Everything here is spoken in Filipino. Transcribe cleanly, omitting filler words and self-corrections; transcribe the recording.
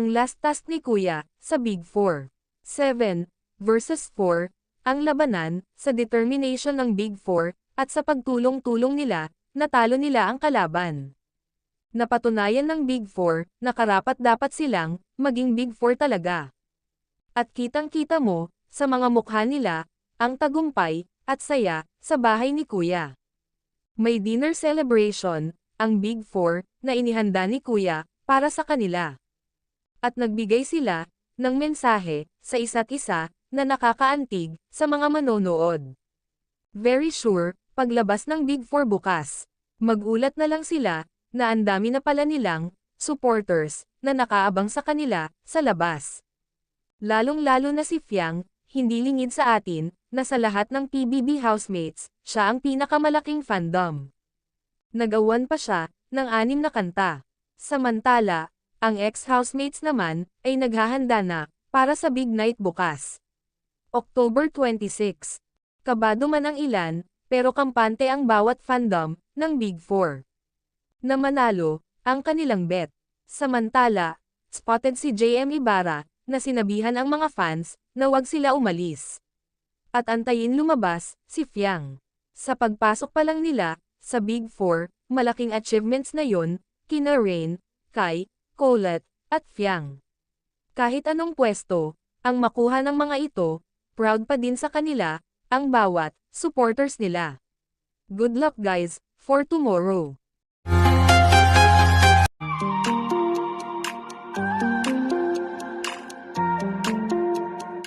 Ang last task ni Kuya, sa Big Four. 7 versus 4, ang labanan, sa determination ng Big Four, at sa pagtulong-tulong nila, natalo nila ang kalaban. Napatunayan ng Big Four, na karapat-dapat silang, maging Big Four talaga. At kitang-kita mo, sa mga mukha nila, ang tagumpay, at saya, sa bahay ni Kuya. May dinner celebration, ang Big Four, na inihanda ni Kuya, para sa kanila. At nagbigay sila, ng mensahe, sa isa't isa, na nakakaantig, sa mga manonood. Very sure, paglabas ng Big Four bukas, magulat na lang sila, na ang dami na pala nilang, supporters, na nakaabang sa kanila, sa labas. Lalong-lalo na si Fiang, hindi lingid sa atin, na sa lahat ng PBB housemates, siya ang pinakamalaking fandom. Nagawan pa siya, ng 6 na kanta. Samantala, ang ex-housemates naman, ay naghahanda na, para sa big night bukas. October 26. Kabado man ang ilan, pero kampante ang bawat fandom, ng Big Four. Na manalo, ang kanilang bet. Samantala, spotted si JM Ibarra, na sinabihan ang mga fans, na wag sila umalis. At antayin lumabas, si Fiang. Sa pagpasok pa lang nila, sa Big Four, malaking achievements na yon, kina Rain, Kai, Colette, at Fiang. Kahit anong pwesto, ang makuha ng mga ito, proud pa din sa kanila, ang bawat supporters nila. Good luck guys, for tomorrow.